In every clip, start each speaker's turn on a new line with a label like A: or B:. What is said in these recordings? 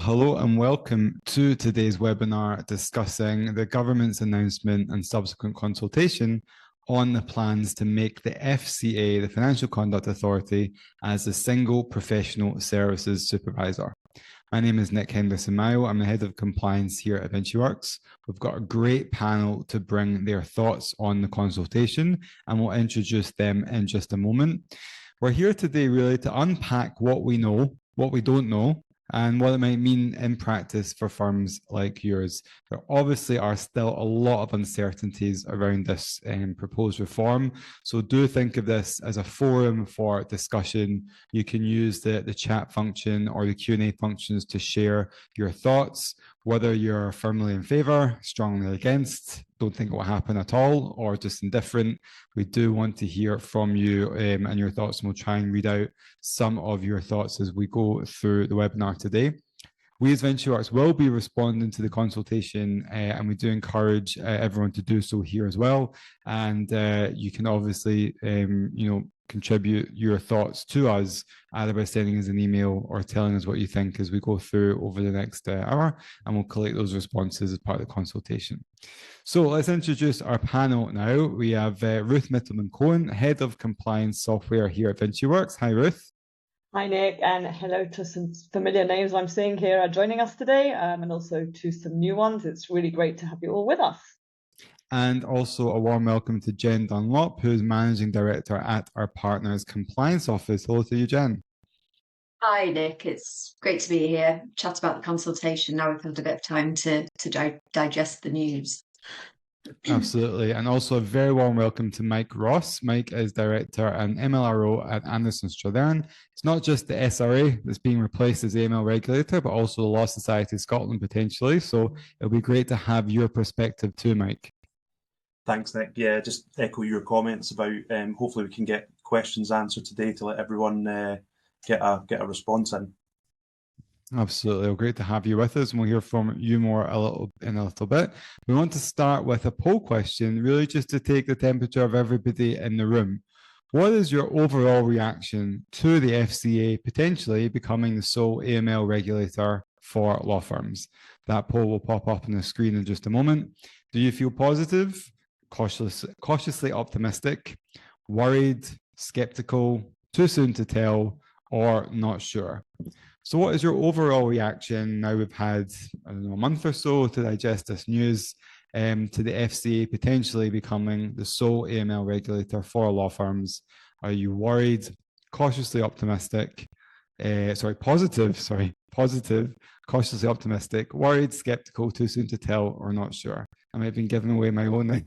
A: Hello and welcome to today's webinar discussing the government's announcement and subsequent consultation on the plans to make the FCA, the Financial Conduct Authority, as the Single Professional Services Supervisor. My name is Nick Henderson-Mayo. I'm the Head of Compliance here at VinciWorks. We've got a great panel to bring their thoughts on the consultation, and we'll introduce them in just a moment. We're here today really to unpack what we know, what we don't know, and what it might mean in practice for firms like yours. There obviously are still a lot of uncertainties around this proposed reform, so do think of this as a forum for discussion. You can use the chat function or the Q&A functions to share your thoughts, whether you're firmly in favour, strongly against, don't think it will happen at all, or just indifferent. We do want to hear from you and your thoughts, and we'll try and read out some of your thoughts as we go through the webinar today. We as VinciWorks will be responding to the consultation, and we do encourage everyone to do so here as well. And you can obviously, contribute your thoughts to us either by sending us an email or telling us what you think as we go through over the next hour, and we'll collect those responses as part of the consultation. So let's introduce our panel now. We have Ruth Mittelman-Cohen, Head of Compliance Software here at VinciWorks. Hi, Ruth.
B: Hi, Nick, and hello to some familiar names I'm seeing here joining us today, and also to some new ones. It's really great to have you all with us.
A: And also a warm welcome to Jen Dunlop, who's Managing Director at our partner's Compliance Office. Hello to you, Jen.
C: Hi, Nick. It's great to be here, chat about the consultation. Now we've had a bit of time to digest the news.
A: Absolutely. And also a very warm welcome to Mike Ross. Mike is Director and MLRO at Anderson Strathern. It's not just the SRA that's being replaced as the AML regulator, but also the Law Society of Scotland potentially. So it'll be great to have your perspective too, Mike.
D: Thanks, Nick. Yeah, just echo your comments about hopefully we can get questions answered today to let everyone get a response in.
A: Absolutely. Well, great to have you with us, and we'll hear from you more in a little bit. We want to start with a poll question, really just to take the temperature of everybody in the room. What is your overall reaction to the FCA potentially becoming the sole AML regulator for law firms? That poll will pop up on the screen in just a moment. Do you feel positive, cautiously optimistic, worried, skeptical, too soon to tell, or not sure? So what is your overall reaction now we've had, a month or so to digest this news, to the FCA potentially becoming the sole AML regulator for law firms? Are you worried, cautiously optimistic, positive, cautiously optimistic, worried, skeptical, too soon to tell, or not sure? I might have been giving away my own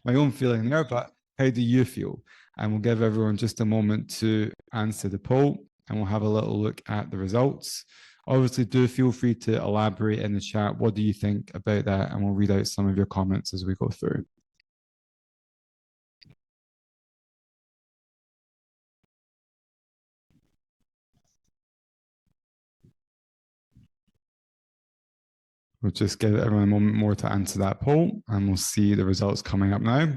A: my own feeling there, but how do you feel? And we'll give everyone just a moment to answer the poll, and we'll have a little look at the results. Obviously, do feel free to elaborate in the chat. What do you think about that? And we'll read out some of your comments as we go through. We'll just give everyone a moment more to answer that poll, and we'll see the results coming up now.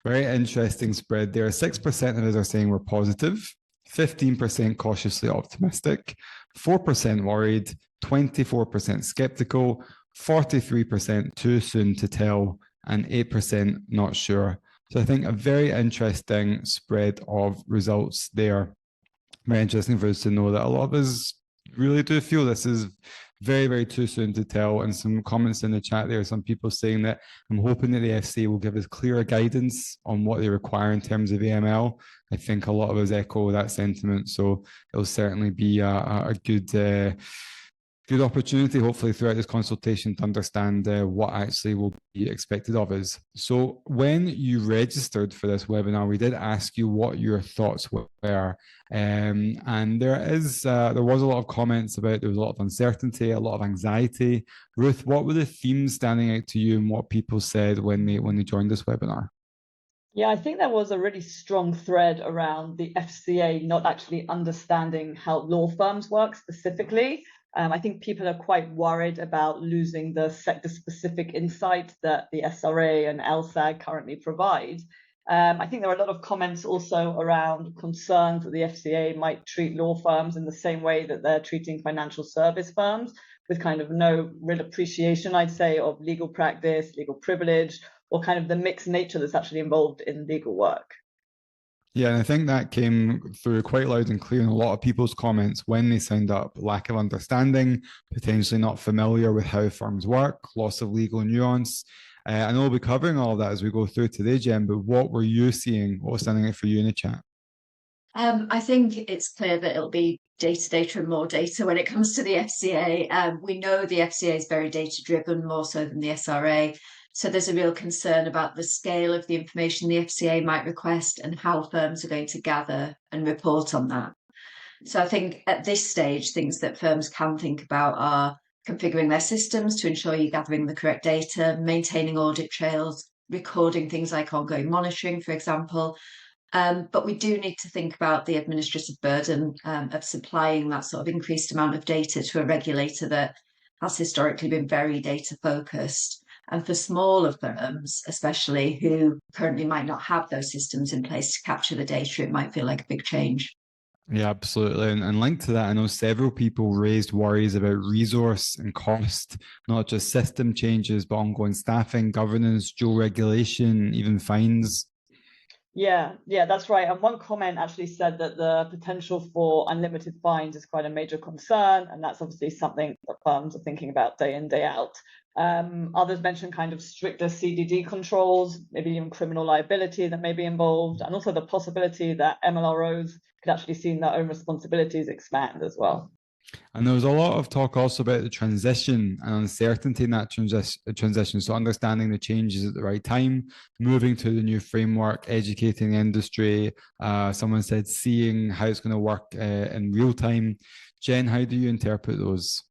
A: Very interesting spread there. 6% of us are saying we're positive, 15% cautiously optimistic, 4% worried, 24% skeptical, 43% too soon to tell, and 8% not sure. So I think a very interesting spread of results there. Very interesting for us to know that a lot of us really do feel this is very, very too soon to tell. And some comments in the chat there, some people saying that I'm hoping that the FCA will give us clearer guidance on what they require in terms of AML. I think a lot of us echo that sentiment. So it'll certainly be a good opportunity, hopefully, throughout this consultation to understand what actually will be expected of us. So when you registered for this webinar, we did ask you what your thoughts were. And there was a lot of comments about there was a lot of uncertainty, a lot of anxiety. Ruth, what were the themes standing out to you and what people said when they joined this webinar?
B: Yeah, I think there was a really strong thread around the FCA not actually understanding how law firms work specifically. I think people are quite worried about losing the sector-specific insight that the SRA and LSAG currently provide. I think there are a lot of comments also around concerns that the FCA might treat law firms in the same way that they're treating financial service firms, with kind of no real appreciation, I'd say, of legal practice, legal privilege, or kind of the mixed nature that's actually involved in legal work.
A: Yeah, and I think that came through quite loud and clear in a lot of people's comments when they signed up. Lack of understanding, potentially not familiar with how firms work, loss of legal nuance. I know we'll be covering all of that as we go through today, Jen, but what were you seeing? What was standing out for you in the chat?
C: I think it's clear that it'll be data and more data when it comes to the FCA. We know the FCA is very data-driven, more so than the SRA. So there's a real concern about the scale of the information the FCA might request and how firms are going to gather and report on that. So I think at this stage, things that firms can think about are configuring their systems to ensure you're gathering the correct data, maintaining audit trails, recording things like ongoing monitoring, for example. But we do need to think about the administrative burden of supplying that sort of increased amount of data to a regulator that has historically been very data focused. And for smaller firms, especially who currently might not have those systems in place to capture the data, it might feel like a big change.
A: Yeah, absolutely. And linked to that, I know several people raised worries about resource and cost, not just system changes, but ongoing staffing, governance, dual regulation, even fines.
B: Yeah, that's right. And one comment actually said that the potential for unlimited fines is quite a major concern. And that's obviously something that firms are thinking about day in, day out. Others mentioned kind of stricter CDD controls, maybe even criminal liability that may be involved, and also the possibility that MLROs could actually see their own responsibilities expand as well.
A: And there was a lot of talk also about the transition and uncertainty in that transition. So understanding the changes at the right time, moving to the new framework, educating the industry. Someone said seeing how it's going to work in real time. Jen, how do you interpret those?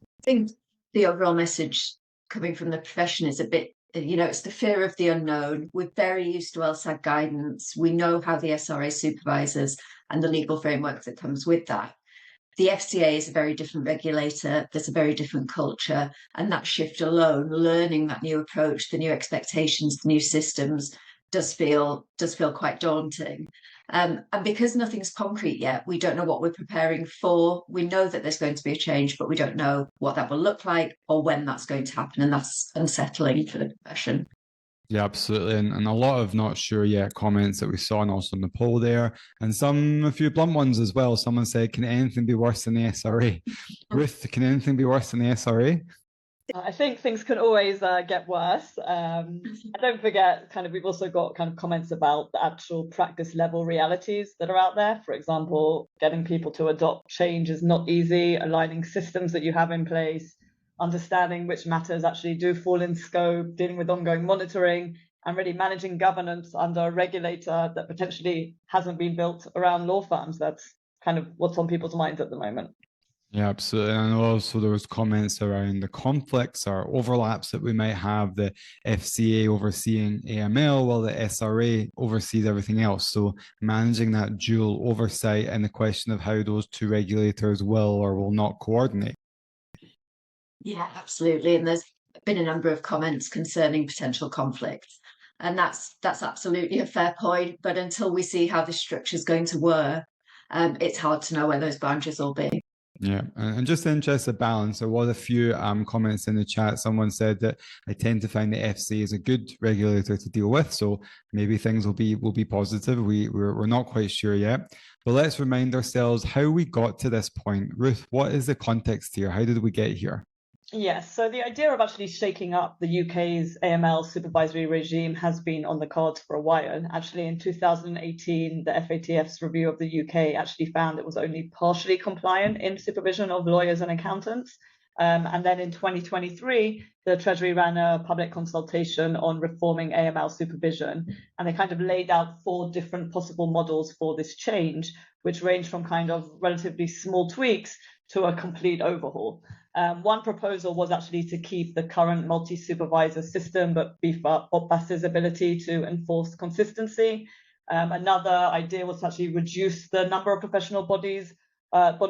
C: I think the overall message coming from the profession is a bit, it's the fear of the unknown. We're very used to LSAG guidance. We know how the SRA supervisors and the legal framework that comes with that. The FCA is a very different regulator. There's a very different culture. And that shift alone, learning that new approach, the new expectations, the new systems, does feel quite daunting. And because nothing's concrete yet, we don't know what we're preparing for. We know that there's going to be a change, but we don't know what that will look like or when that's going to happen. And that's unsettling for the profession.
A: Yeah, absolutely. And a lot of not sure yet comments that we saw and also in the poll there. And a few blunt ones as well. Someone said, can anything be worse than the SRA? Ruth, can anything be worse than the SRA?
B: I think things can always get worse. And don't forget, we've also got comments about the actual practice level realities that are out there. For example, getting people to adopt change is not easy, aligning systems that you have in place, understanding which matters actually do fall in scope, dealing with ongoing monitoring, and really managing governance under a regulator that potentially hasn't been built around law firms. That's kind of what's on people's minds at the moment.
A: Yeah, absolutely. And also there was comments around the conflicts or overlaps that we might have, the FCA overseeing AML while the SRA oversees everything else. So managing that dual oversight and the question of how those two regulators will or will not coordinate.
C: Yeah, absolutely. And there's been a number of comments concerning potential conflicts. And that's absolutely a fair point. But until we see how this structure is going to work, it's hard to know where those boundaries will be.
A: Yeah, and just in interest of balance, there was a few comments in the chat. Someone said that I tend to find the FCA is a good regulator to deal with, so maybe things will be positive. We're not quite sure yet, but let's remind ourselves how we got to this point. Ruth, what is the context here? How did we get here?
B: Yes, so the idea of actually shaking up the UK's AML supervisory regime has been on the cards for a while. Actually, in 2018, the FATF's review of the UK actually found it was only partially compliant in supervision of lawyers and accountants. And then in 2023, the Treasury ran a public consultation on reforming AML supervision, and they kind of laid out 4 different possible models for this change, which range from kind of relatively small tweaks to a complete overhaul. One proposal was actually to keep the current multi-supervisor system, but beef up OPAS's ability to enforce consistency. Another idea was to actually reduce the number of professional body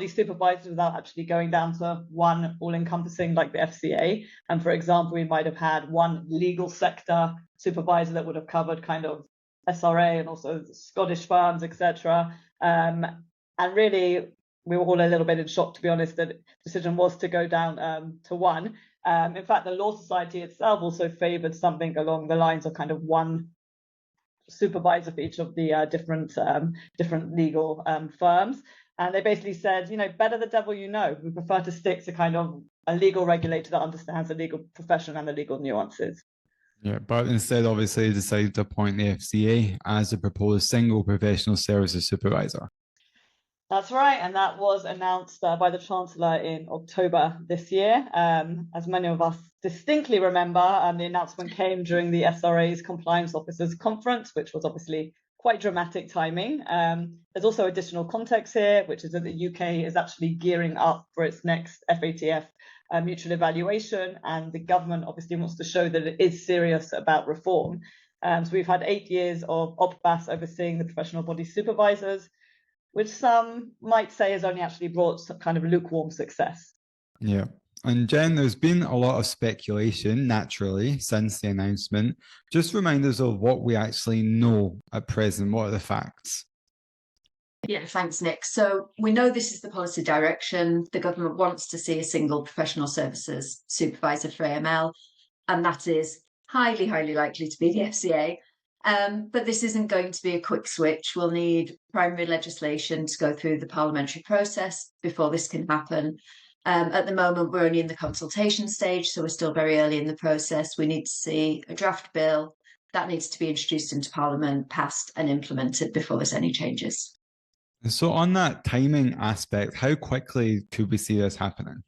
B: supervisors without actually going down to one all-encompassing like the FCA. And for example, we might have had one legal sector supervisor that would have covered kind of SRA and also Scottish firms, etc. And really, we were all a little bit in shock, to be honest, that the decision was to go down to one. In fact, the Law Society itself also favoured something along the lines of kind of one supervisor for each of the different legal firms. And they basically said, better the devil you know. We prefer to stick to kind of a legal regulator that understands the legal profession and the legal nuances.
A: Yeah, but instead, obviously, decided to appoint the FCA as the proposed Single Professional Services Supervisor.
B: That's right, and that was announced by the Chancellor in October this year. As many of us distinctly remember, the announcement came during the SRA's Compliance Officers Conference, which was obviously quite dramatic timing. There's also additional context here, which is that the UK is actually gearing up for its next FATF mutual evaluation, and the government obviously wants to show that it is serious about reform. So we've had 8 years of OPBAS overseeing the professional body supervisors, which some might say has only actually brought some kind of lukewarm success.
A: Yeah. And Jen, there's been a lot of speculation, naturally, since the announcement. Just remind us of what we actually know at present. What are the facts?
C: Yeah, thanks, Nick. So we know this is the policy direction. The government wants to see a single professional services supervisor for AML, and that is highly, highly likely to be the FCA. But this isn't going to be a quick switch. We'll need primary legislation to go through the parliamentary process before this can happen. At the moment, we're only in the consultation stage, so we're still very early in the process. We need to see a draft bill that needs to be introduced into Parliament, passed and implemented before there's any changes.
A: So on that timing aspect, how quickly could we see this happening?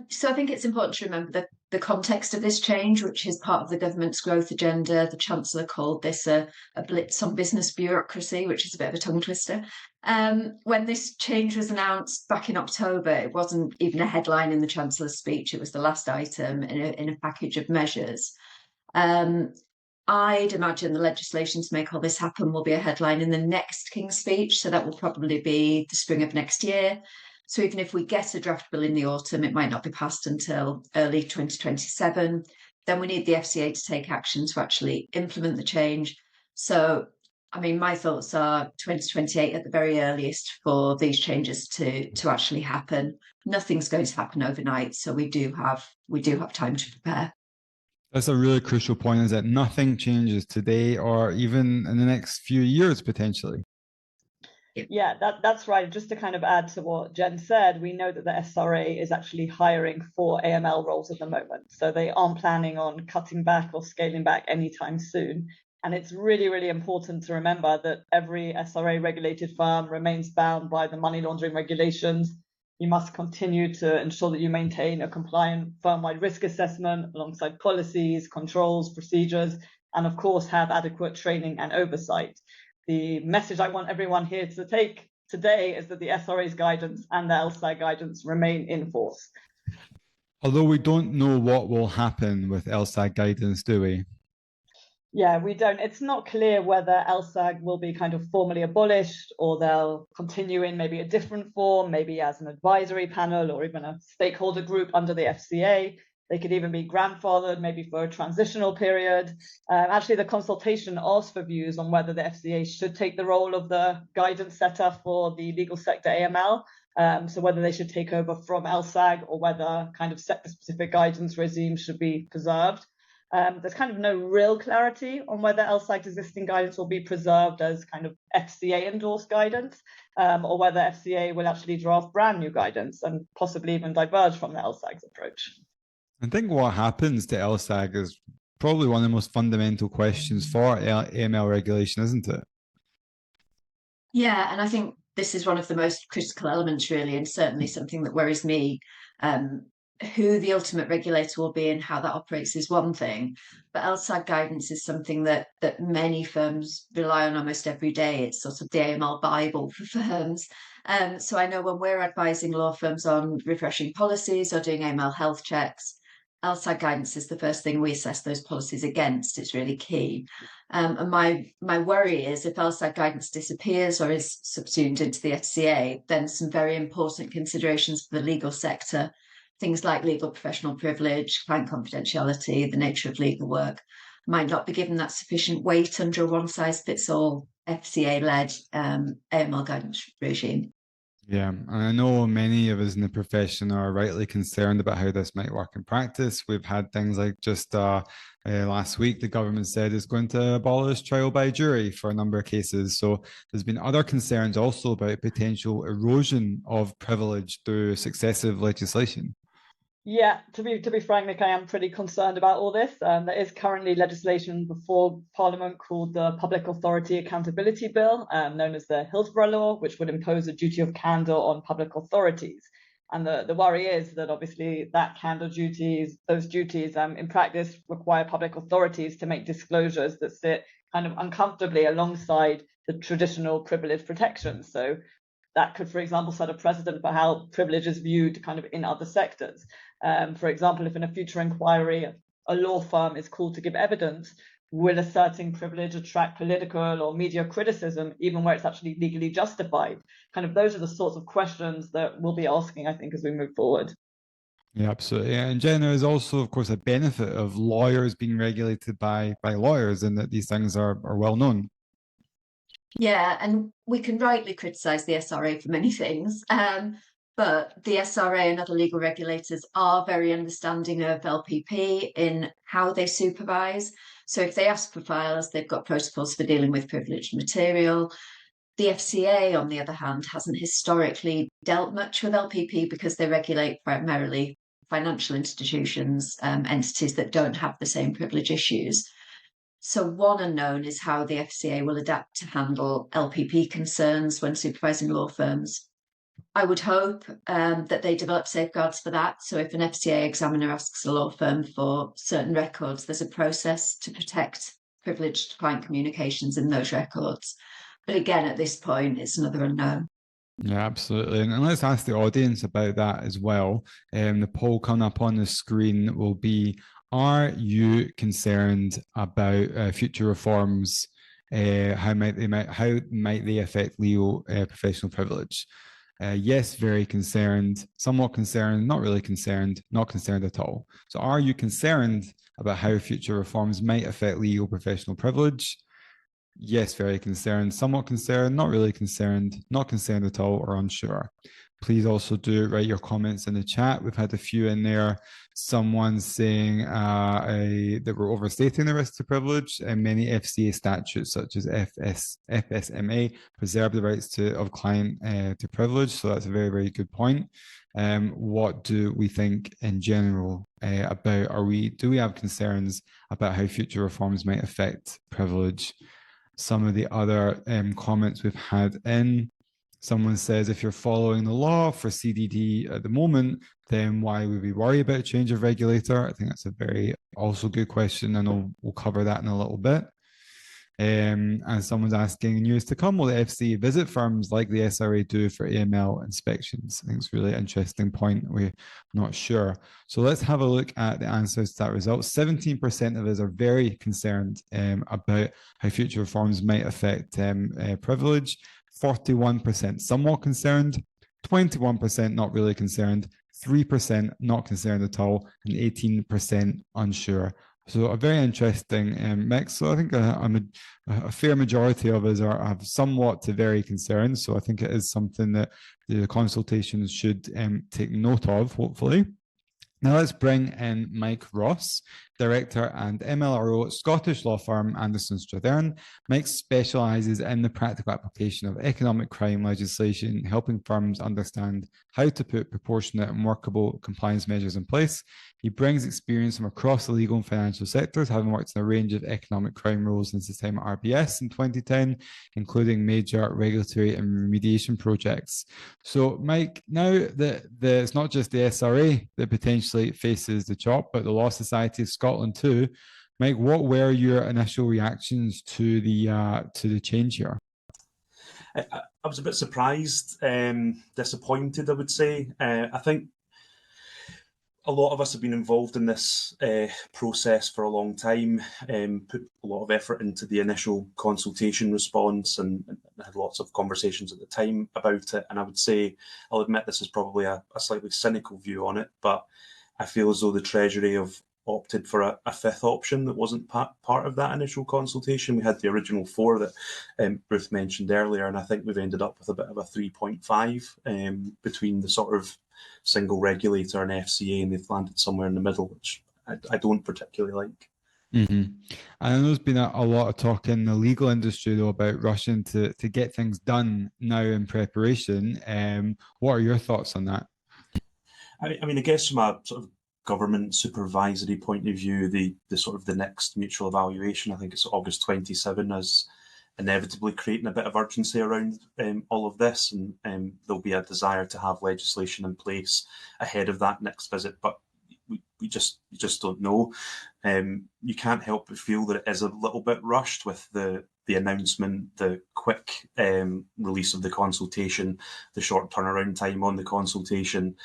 C: So I think it's important to remember the context of this change, which is part of the government's growth agenda. The Chancellor called this a blitz on business bureaucracy, which is a bit of a tongue twister. When this change was announced back in October, it wasn't even a headline in the Chancellor's speech. It was the last item in a package of measures. I'd imagine the legislation to make all this happen will be a headline in the next King's speech. So that will probably be the spring of next year. So even if we get a draft bill in the autumn, it might not be passed until early 2027. Then we need the FCA to take action to actually implement the change. So, I mean, my thoughts are 2028 at the very earliest for these changes to actually happen. Nothing's going to happen overnight, so we do have time to prepare.
A: That's a really crucial point, is that nothing changes today or even in the next few years, potentially.
B: Yeah, that's right. Just to kind of add to what Jen said, we know that the SRA is actually hiring for AML roles at the moment. So they aren't planning on cutting back or scaling back anytime soon. And it's really, really important to remember that every SRA regulated firm remains bound by the money laundering regulations. You must continue to ensure that you maintain a compliant firm-wide risk assessment alongside policies, controls, procedures, and of course have adequate training and oversight. The message I want everyone here to take today is that the SRA's guidance and the LSAG guidance remain in force.
A: Although we don't know what will happen with LSAG guidance, do we?
B: Yeah, we don't. It's not clear whether LSAG will be kind of formally abolished or they'll continue in maybe a different form, maybe as an advisory panel or even a stakeholder group under the FCA. They could even be grandfathered, maybe for a transitional period. Actually, the consultation asked for views on whether the FCA should take the role of the guidance setter for the legal sector AML. So whether they should take over from LSAG or whether kind of sector-specific guidance regime should be preserved. There's kind of no real clarity on whether LSAG's existing guidance will be preserved as kind of FCA-endorsed guidance, or whether FCA will actually draft brand new guidance and possibly even diverge from the LSAG's approach.
A: I think what happens to LSAG is probably one of the most fundamental questions for AML regulation, isn't it?
C: Yeah, and I think this is one of the most critical elements, really, and certainly something that worries me. Who the ultimate regulator will be and how that operates is one thing, but LSAG guidance is something that many firms rely on almost every day. It's sort of the AML Bible for firms. So I know when we're advising law firms on refreshing policies or doing AML health checks, LSAG guidance is the first thing we assess those policies against. It's really key. And my worry is if LSAG guidance disappears or is subsumed into the FCA, then some very important considerations for the legal sector, things like legal professional privilege, client confidentiality, the nature of legal work, might not be given that sufficient weight under a one-size-fits-all FCA-led AML guidance regime.
A: Yeah, and I know many of us in the profession are rightly concerned about how this might work in practice. We've had things like just last week, the government said it's going to abolish trial by jury for a number of cases. So there's been other concerns also about potential erosion of privilege through successive legislation.
B: Yeah, to be frank, Nick, I am pretty concerned about all this. There is currently legislation before Parliament called the Public Authority Accountability Bill, known as the Hillsborough Law, which would impose a duty of candour on public authorities. And the worry is that obviously that candour duties, those duties in practice require public authorities to make disclosures that sit kind of uncomfortably alongside the traditional privilege protections. So that could, for example, set a precedent for how privilege is viewed kind of in other sectors. For example, if in a future inquiry, a law firm is called to give evidence, will asserting privilege attract political or media criticism, even where it's actually legally justified? Kind of those are the sorts of questions that we'll be asking, I think, as we move forward.
A: Yeah, absolutely. And Jen, there is also, of course, a benefit of lawyers being regulated by lawyers, and that these things are well known.
C: Yeah, and we can rightly criticise the SRA for many things, but the SRA and other legal regulators are very understanding of LPP in how they supervise. So if they ask for files, they've got protocols for dealing with privileged material. The FCA, on the other hand, hasn't historically dealt much with LPP because they regulate primarily financial institutions, entities that don't have the same privilege issues. So one unknown is how the FCA will adapt to handle LPP concerns when supervising law firms. I would hope that they develop safeguards for that. So if an FCA examiner asks a law firm for certain records, there's a process to protect privileged client communications in those records. But again, at this point, it's another unknown.
A: Yeah, absolutely. And let's ask the audience about that as well. The poll coming up on the screen will be, are you concerned about future reforms? How might they affect legal professional privilege? Yes, very concerned, somewhat concerned, not really concerned, not concerned at all. So are you concerned about how future reforms might affect legal professional privilege? Yes, very concerned, somewhat concerned, not really concerned, not concerned at all, or unsure. Please also do write your comments in the chat. We've had a few in there. Someone saying that we're overstating the risk to privilege, and many FCA statutes such as FSMA preserve the rights of client to privilege. So that's a very, very good point. What do we think in general about, do we have concerns about how future reforms might affect privilege? Some of the other comments we've had in. Someone says, if you're following the law for CDD at the moment, then why would we worry about a change of regulator? I think that's a very also good question, and we'll cover that in a little bit. And someone's asking, in years to come, will the FCA visit firms like the SRA do for AML inspections? I think it's a really interesting point. We're not sure. So let's have a look at the answers to that result. 17% of us are very concerned about how future reforms might affect privilege. 41% somewhat concerned, 21% not really concerned, 3% not concerned at all, and 18% unsure. So a very interesting mix. So I think a fair majority of us are somewhat to very concerned. So I think it is something that the consultations should take note of, hopefully. Now let's bring in Mike Ross, Director and MLRO Scottish law firm Anderson Strathern. Mike specialises in the practical application of economic crime legislation, helping firms understand how to put proportionate and workable compliance measures in place. He brings experience from across the legal and financial sectors, having worked in a range of economic crime roles since his time at RBS in 2010, including major regulatory and remediation projects. So, Mike, now that it's not just the SRA that potentially faces the chop, but the Law Society of Scotland too, Mike, what were your initial reactions to the change here?
D: I was a bit surprised, disappointed, I would say. I think a lot of us have been involved in this process for a long time, put a lot of effort into the initial consultation response and had lots of conversations at the time about it. And I would say, I'll admit this is probably a slightly cynical view on it, but I feel as though the Treasury have opted for a fifth option that wasn't part of that initial consultation. We had the original 4 that Ruth mentioned earlier, and I think we've ended up with a bit of a 3.5 between the sort of single regulator and FCA, and they've landed somewhere in the middle, which I don't particularly like.
A: Mm-hmm. I know there's been a lot of talk in the legal industry, though, about rushing to get things done now in preparation. What are your thoughts on that?
D: I mean, I guess from a sort of government supervisory point of view, the sort of the next mutual evaluation, I think it's August 27, is inevitably creating a bit of urgency around all of this, and there'll be a desire to have legislation in place ahead of that next visit, but we just don't know. You can't help but feel that it is a little bit rushed with the announcement, the quick release of the consultation, the short turnaround time on the consultation.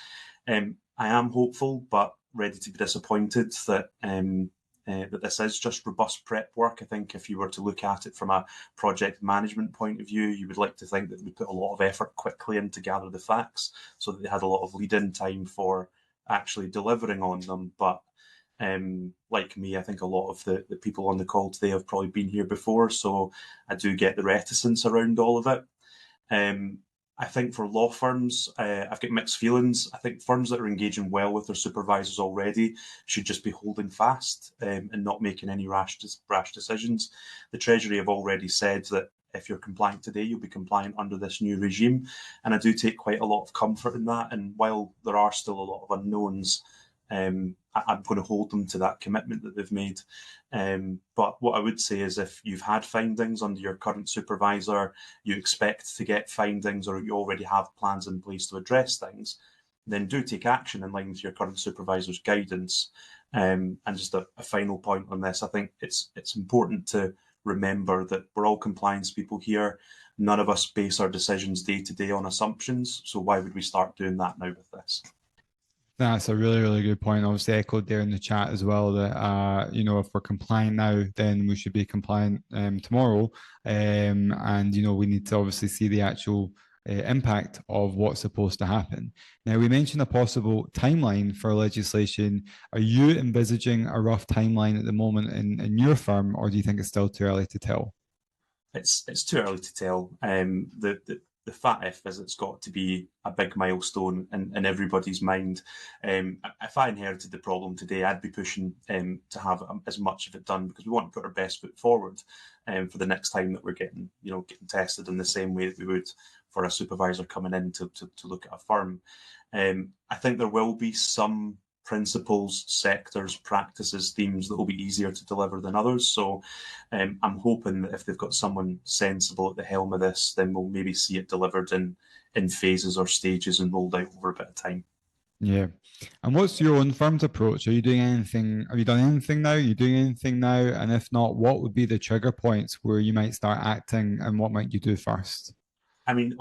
D: I am hopeful, but ready to be disappointed that that this is just robust prep work. I think if you were to look at it from a project management point of view, you would like to think that we put a lot of effort quickly in to gather the facts so that they had a lot of lead-in time for actually delivering on them. But like me, I think a lot of the people on the call today have probably been here before, so I do get the reticence around all of it. I think for law firms, I've got mixed feelings. I think firms that are engaging well with their supervisors already should just be holding fast and not making any rash decisions. The Treasury have already said that if you're compliant today, you'll be compliant under this new regime. And I do take quite a lot of comfort in that. And while there are still a lot of unknowns, I'm going to hold them to that commitment that they've made. But what I would say is if you've had findings under your current supervisor, you expect to get findings, or you already have plans in place to address things, then do take action in line with your current supervisor's guidance. And just a final point on this, I think it's important to remember that we're all compliance people here. None of us base our decisions day to day on assumptions. So why would we start doing that now with this?
A: That's a really, really good point. Obviously echoed there in the chat as well that, if we're compliant now, then we should be compliant tomorrow. And, we need to obviously see the actual impact of what's supposed to happen. Now, we mentioned a possible timeline for legislation. Are you envisaging a rough timeline at the moment in your firm, or do you think it's still too early to tell?
D: It's too early to tell. The FATF visit's got to be a big milestone in everybody's mind. If I inherited the problem today, I'd be pushing to have as much of it done, because we want to put our best foot forward for the next time that we're getting tested in the same way that we would for a supervisor coming in to look at a firm. I think there will be some principles, sectors, practices, themes that will be easier to deliver than others. So I'm hoping that if they've got someone sensible at the helm of this, then we'll maybe see it delivered in phases or stages and rolled out over a bit of time.
A: Yeah. And what's your own firm's approach? Are you doing anything? Have you done anything now? Are you doing anything now? And if not, what would be the trigger points where you might start acting, and what might you do first?
D: I mean,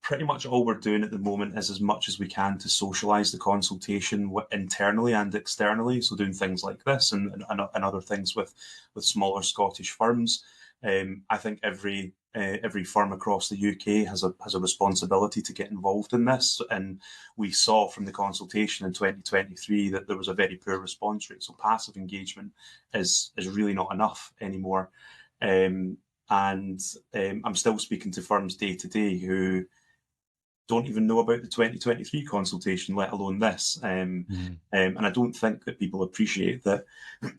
D: pretty much all we're doing at the moment is as much as we can to socialise the consultation internally and externally. So doing things like this and other things with smaller Scottish firms. I think every firm across the UK has a responsibility to get involved in this. And we saw from the consultation in 2023 that there was a very poor response rate. So passive engagement is really not enough anymore. And I'm still speaking to firms day to day who don't even know about the 2023 consultation, let alone this. And I don't think that people appreciate that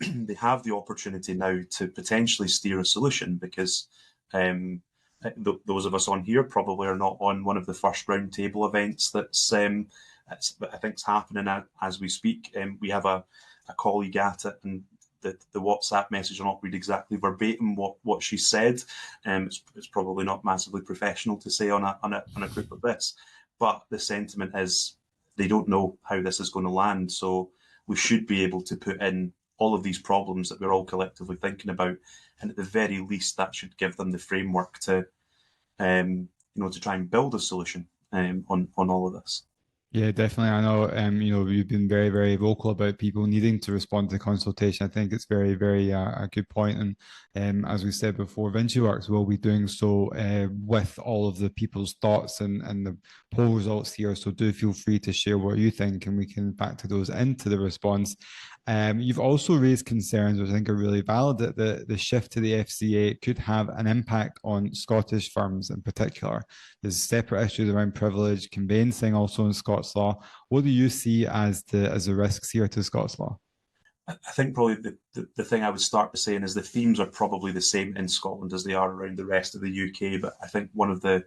D: they have the opportunity now to potentially steer a solution, because those of us on here probably are not on one of the first roundtable events that I think is happening as we speak. We have a colleague at it, and the WhatsApp message will not read exactly verbatim what she said. It's probably not massively professional to say on a group of this, but the sentiment is they don't know how this is going to land. So we should be able to put in all of these problems that we're all collectively thinking about, and at the very least that should give them the framework to to try and build a solution on all of this.
A: Yeah, definitely. I know, you've been very, very vocal about people needing to respond to consultation. I think it's very, very a good point. And as we said before, VinciWorks will be doing so with all of the people's thoughts and the poll results here. So do feel free to share what you think, and we can factor those into the response. You've also raised concerns, which I think are really valid, that the shift to the FCA could have an impact on Scottish firms in particular. There's separate issues around privilege, conveyancing also in Scots law. What do you see as the risks here to Scots law?
D: I think probably the thing I would start by saying is the themes are probably the same in Scotland as they are around the rest of the UK. But I think one of the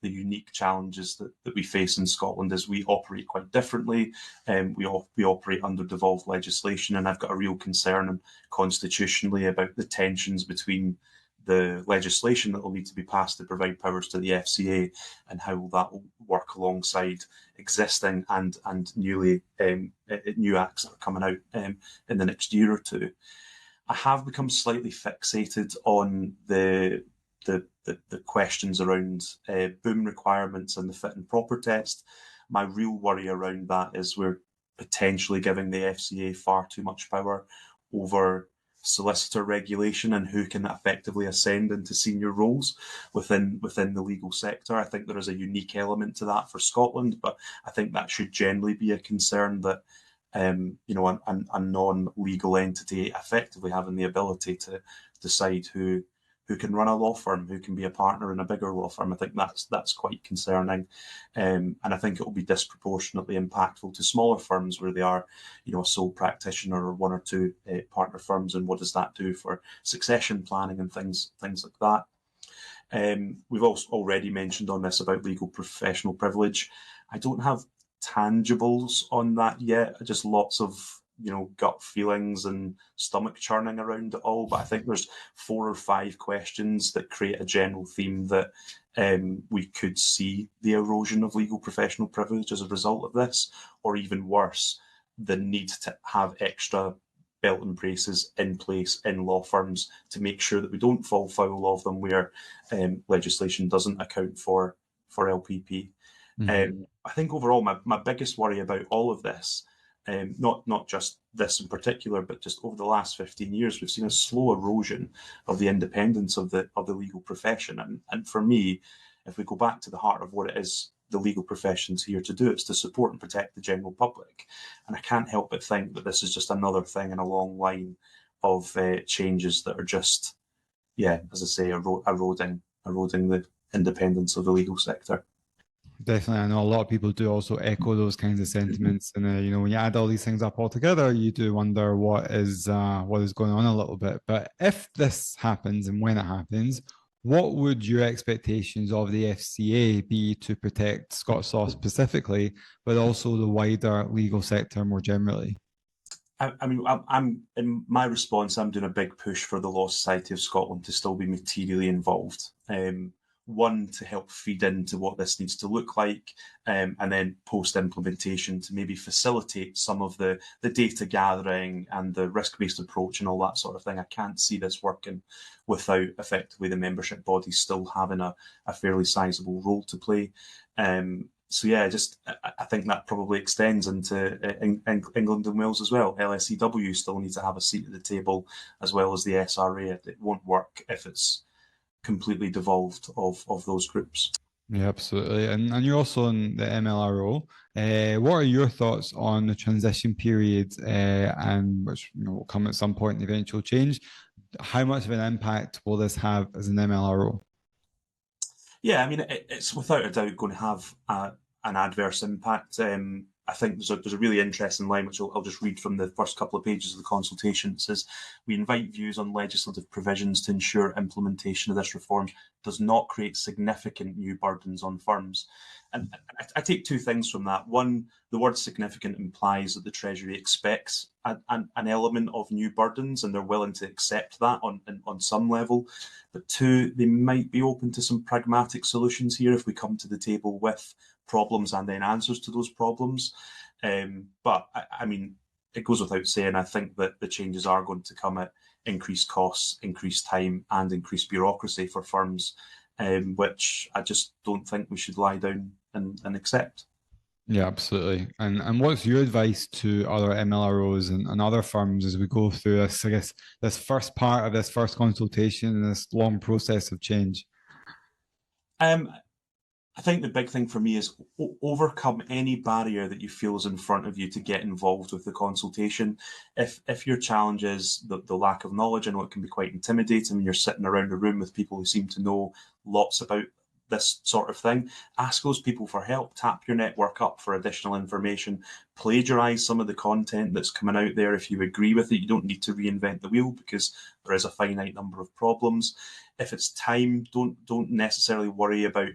D: unique challenges that we face in Scotland is we operate quite differently. We operate under devolved legislation, and I've got a real concern constitutionally about the tensions between the legislation that will need to be passed to provide powers to the FCA and how that will work alongside existing and new acts that are coming out in the next year or two. I have become slightly fixated on the questions around boom requirements and the fit and proper test. My real worry around that is we're potentially giving the FCA far too much power over solicitor regulation and who can effectively ascend into senior roles within the legal sector. I think there is a unique element to that for Scotland, but I think that should generally be a concern that a non-legal entity effectively having the ability to decide who can run a law firm, who can be a partner in a bigger law firm. I think that's quite concerning. And I think it will be disproportionately impactful to smaller firms where they are, a sole practitioner or one or two partner firms. And what does that do for succession planning and things like that? We've also already mentioned on this about legal professional privilege. I don't have tangibles on that yet, just lots of gut feelings and stomach churning around it all. But I think there's 4 or 5 questions that create a general theme that we could see the erosion of legal professional privilege as a result of this, or even worse, the need to have extra belt and braces in place in law firms to make sure that we don't fall foul of them where legislation doesn't account for LPP.
A: Mm-hmm.
D: I think overall my biggest worry about all of this, not just this in particular, but just over the last 15 years, we've seen a slow erosion of the independence of the legal profession. And for me, if we go back to the heart of what it is the legal profession's here to do, it's to support and protect the general public. And I can't help but think that this is just another thing in a long line of changes that are just, as I say, eroding the independence of the legal sector.
A: Definitely. I know a lot of people do also echo those kinds of sentiments. And, when you add all these things up all together, you do wonder what is going on a little bit. But if this happens and when it happens, what would your expectations of the FCA be to protect Scots law specifically, but also the wider legal sector more generally?
D: I'm in my response, I'm doing a big push for the Law Society of Scotland to still be materially involved. One, to help feed into what this needs to look like, and then post-implementation to maybe facilitate some of the data gathering and the risk-based approach and all that sort of thing. I can't see this working without effectively the membership bodies still having a fairly sizable role to play. I think that probably extends into England and Wales as well. LSEW still need to have a seat at the table, as well as the SRA. It won't work if it's completely devolved of those groups.
A: Yeah, absolutely. And you're also in the MLRO. What are your thoughts on the transition period, and which will come at some point in eventual change? How much of an impact will this have as an MLRO?
D: Yeah, I mean, it's without a doubt going to have an adverse impact. I think there's a really interesting line, which I'll just read from the first couple of pages of the consultation. It says, "We invite views on legislative provisions to ensure implementation of this reform does not create significant new burdens on firms." And I take 2 things from that. One, the word significant implies that the Treasury expects an element of new burdens, and they're willing to accept that on some level. But 2, they might be open to some pragmatic solutions here if we come to the table with problems and then answers to those problems. But I mean, it goes without saying, I think that the changes are going to come at increased costs, increased time, and increased bureaucracy for firms, which I just don't think we should lie down and accept.
A: Yeah, absolutely. And what's your advice to other MLROs and other firms as we go through this, I guess, this first part of this first consultation and this long process of change?
D: I think the big thing for me is overcome any barrier that you feel is in front of you to get involved with the consultation. If your challenge is the lack of knowledge, I know it can be quite intimidating when you're sitting around a room with people who seem to know lots about this sort of thing. Ask those people for help, tap your network up for additional information, plagiarize some of the content that's coming out there. If you agree with it, you don't need to reinvent the wheel because there is a finite number of problems. If it's time, don't necessarily worry about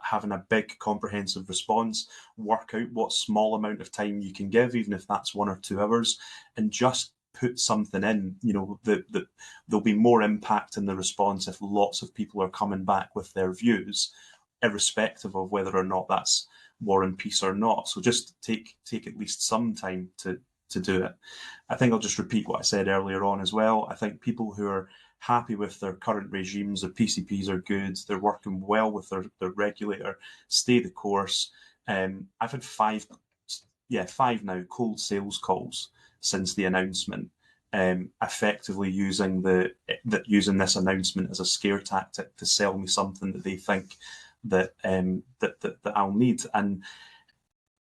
D: having a big comprehensive response. Work out what small amount of time you can give, even if that's 1 or 2 hours, and just put something in. There'll be more impact in the response if lots of people are coming back with their views, irrespective of whether or not that's War and Peace or not. So just take at least some time to do it. I think I'll just repeat what I said earlier on as well. I think people who are happy with their current regimes, their PCPs are good, they're working well with their regulator, stay the course. I've had five now cold sales calls since the announcement, effectively using this announcement as a scare tactic to sell me something that they think that I'll need. And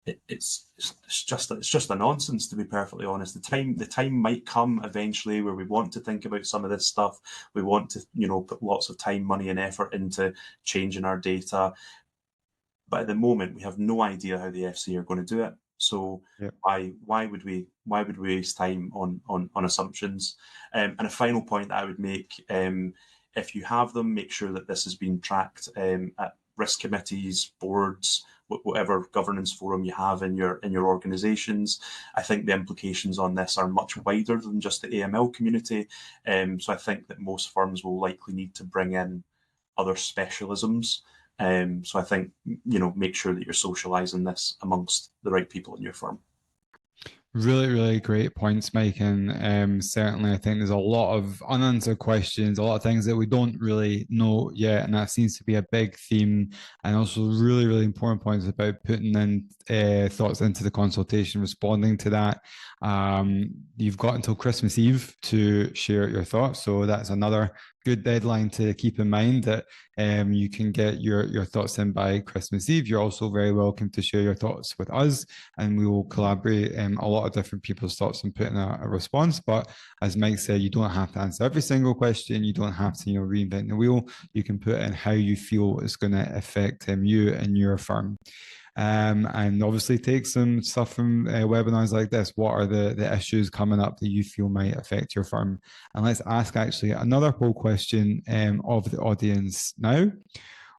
D: it's just a nonsense, to be perfectly honest. The time might come eventually where we want to think about some of this stuff. We want to put lots of time, money, and effort into changing our data, but at the moment we have no idea how the FCA are going to do it. So why would we waste time on assumptions? And a final point that I would make: if you have them, make sure that this has been tracked at risk committees, boards, whatever governance forum you have in your organisations. I think the implications on this are much wider than just the AML community. So I think that most firms will likely need to bring in other specialisms. So I think, make sure that you're socialising this amongst the right people in your firm.
A: Really, really great points, Mike. And certainly I think there's a lot of unanswered questions, a lot of things that we don't really know yet. And that seems to be a big theme. And also really, really important points about putting in thoughts into the consultation, responding to that. You've got until Christmas Eve to share your thoughts. So that's another good deadline to keep in mind, that you can get your thoughts in by Christmas Eve. You're also very welcome to share your thoughts with us, and we will collaborate a lot of different people's thoughts and put in a response. But as Mike said, you don't have to answer every single question. You don't have to reinvent the wheel. You can put in how you feel it's going to affect you and your firm. And obviously take some stuff from webinars like this. What are the issues coming up that you feel might affect your firm? And let's ask actually another poll question of the audience now.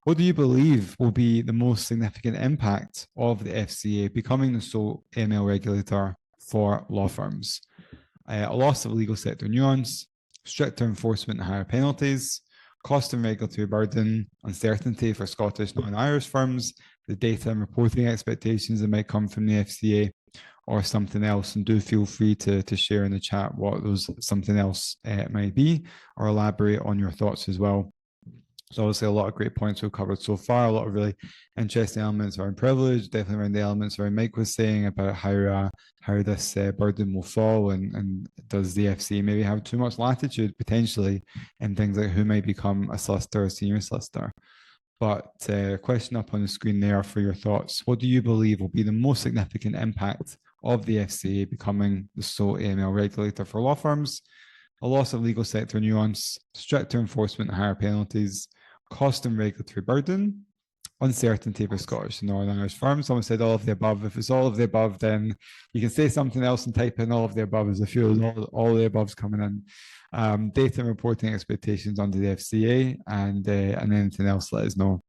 A: What do you believe will be the most significant impact of the FCA becoming the sole AML regulator for law firms? A loss of legal sector nuance, stricter enforcement and higher penalties, cost and regulatory burden, uncertainty for Scottish non-Irish firms, the data and reporting expectations that might come from the FCA, or something else. And do feel free to share in the chat what those something else might be, or elaborate on your thoughts as well. So obviously a lot of great points we've covered so far, a lot of really interesting elements around privilege, definitely around the elements around Mike was saying about how this burden will fall, and does the FCA maybe have too much latitude potentially in things like who might become a solicitor or senior solicitor. But question up on the screen there for your thoughts. What do you believe will be the most significant impact of the FCA becoming the sole AML regulator for law firms? A loss of legal sector nuance, stricter enforcement and higher penalties, cost and regulatory burden, uncertainty for Scottish and Northern Irish firms. Someone said all of the above. If it's all of the above, then you can say something else and type in all of the above as if all of the above's coming in. Data and reporting expectations under the FCA, and anything else, let us know.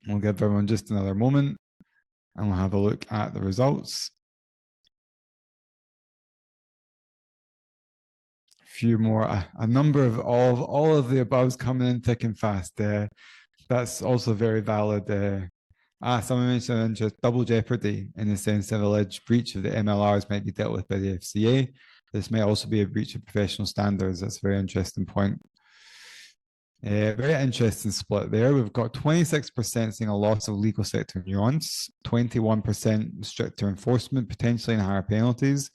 A: We'll give everyone just another moment and we'll have a look at the results. A few more, a number of all of the above's coming in thick and fast. That's also very valid. Someone mentioned interest, double jeopardy in the sense of alleged breach of the MLRs might be dealt with by the FCA. This may also be a breach of professional standards. That's a very interesting point. Very interesting split there. We've got 26% seeing a loss of legal sector nuance, 21% stricter enforcement, potentially in higher penalties,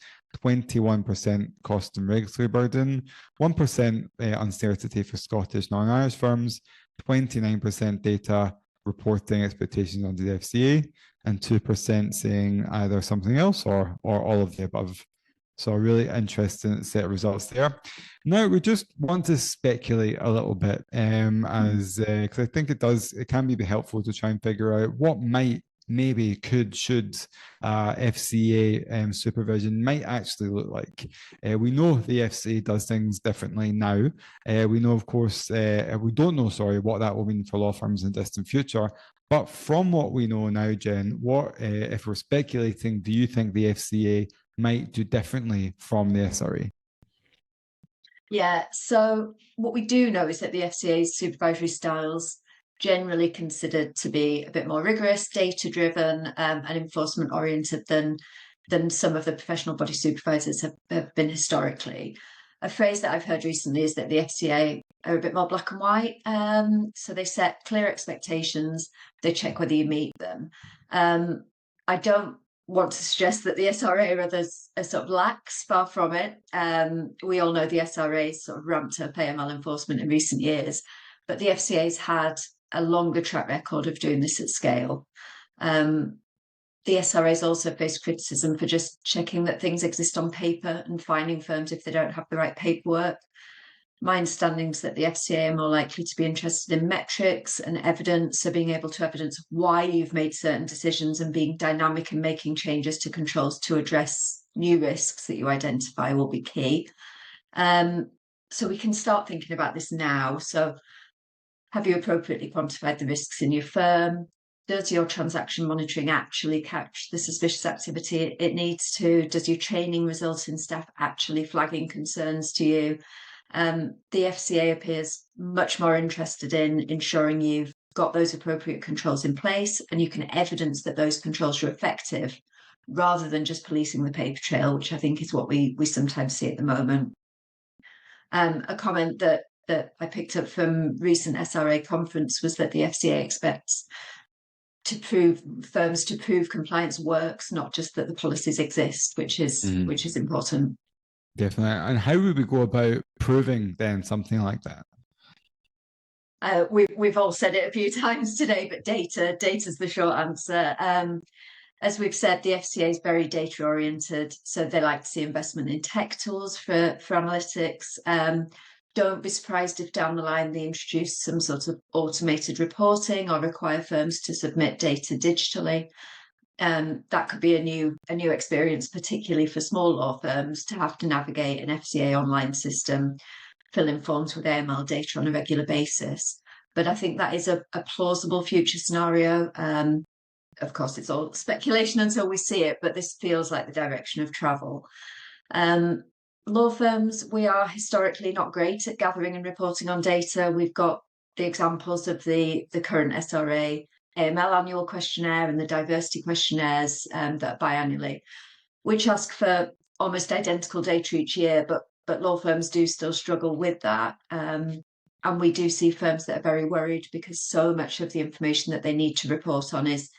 A: 21% cost and regulatory burden, 1% uncertainty for Scottish non-Irish firms, 29% data reporting expectations under the FCA, and 2% saying either something else or all of the above. So a really interesting set of results there. Now we just want to speculate a little bit, because I think it can be helpful to try and figure out what might, maybe, should FCA supervision might actually look like. We know the FCA does things differently now. We know, of course, we don't know, what that will mean for law firms in the distant future. But from what we know now, Jen, what, if we're speculating, do you think the FCA might do differently from the SRA?
C: Yeah, so what we do know is that the FCA's supervisory styles generally considered to be a bit more rigorous, data-driven, and enforcement-oriented than some of the professional body supervisors have been historically. A phrase that I've heard recently is that the FCA are a bit more black and white. So they set clear expectations, they check whether you meet them. I don't want to suggest that the SRA are sort of lax, far from it. We all know the SRA sort of ramped up AML enforcement in recent years, but the FCA's had a longer track record of doing this at scale. The SRA's also faced criticism for just checking that things exist on paper and fining firms if they don't have the right paperwork. My understanding is that the FCA are more likely to be interested in metrics and evidence, so being able to evidence why you've made certain decisions and being dynamic in making changes to controls to address new risks that you identify will be key. So we can start thinking about this now. So have you appropriately quantified the risks in your firm? Does your transaction monitoring actually catch the suspicious activity it needs to? Does your training result in staff actually flagging concerns to you? The FCA appears much more interested in ensuring you've got those appropriate controls in place and you can evidence that those controls are effective, rather than just policing the paper trail, which I think is what we sometimes see at the moment. A comment that I picked up from recent SRA conference was that the FCA expects firms to prove compliance works, not just that the policies exist, which is important.
A: Definitely. And how would we go about proving then something like that?
C: We've all said it a few times today, but data's the short answer. As we've said, the FCA is very data oriented, so they like to see investment in tech tools for analytics. Don't be surprised if down the line they introduce some sort of automated reporting or require firms to submit data digitally. That could be a new experience, particularly for small law firms, to have to navigate an FCA online system, fill in forms with AML data on a regular basis. But I think that is a plausible future scenario. Of course, it's all speculation until we see it, but this feels like the direction of travel. Law firms, we are historically not great at gathering and reporting on data. We've got the examples of the current SRA AML annual questionnaire and the diversity questionnaires that are biannually, which ask for almost identical data each year, but law firms do still struggle with that. And we do see firms that are very worried because so much of the information that they need to report on is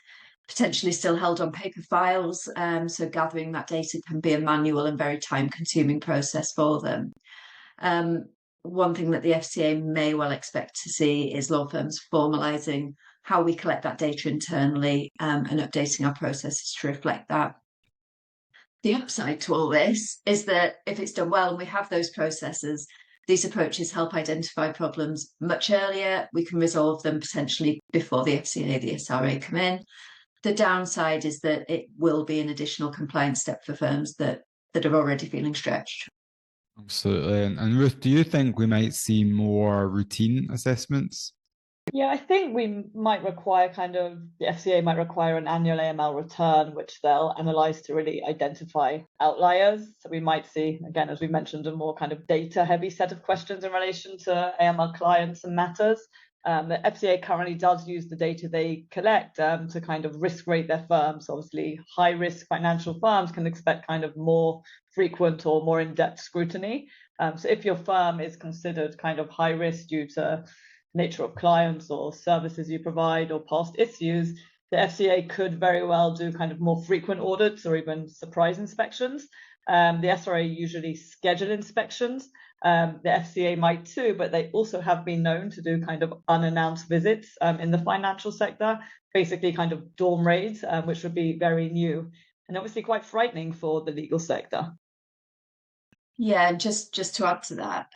C: potentially still held on paper files. So gathering that data can be a manual and very time-consuming process for them. One thing that the FCA may well expect to see is law firms formalising how we collect that data internally and updating our processes to reflect that. The upside to all this is that if it's done well and we have those processes, these approaches help identify problems much earlier. We can resolve them potentially before the FCA, the SRA come in. The downside is that it will be an additional compliance step for firms that are already feeling stretched.
A: Absolutely. And Ruth, do you think we might see more routine assessments?
B: Yeah, I think we might require the FCA might require an annual AML return, which they'll analyse to really identify outliers. So we might see, again, as we mentioned, a more data heavy set of questions in relation to AML clients and matters. The FCA currently does use the data they collect to risk rate their firms. Obviously, high risk financial firms can expect more frequent or more in-depth scrutiny. So if your firm is considered high risk due to nature of clients or services you provide or past issues, the FCA could very well do kind of more frequent audits or even surprise inspections. The SRA usually schedule inspections. The FCA might too, but they also have been known to do kind of unannounced visits in the financial sector, basically kind of dorm raids, which would be very new and obviously quite frightening for the legal sector.
C: Yeah, and just to add to that,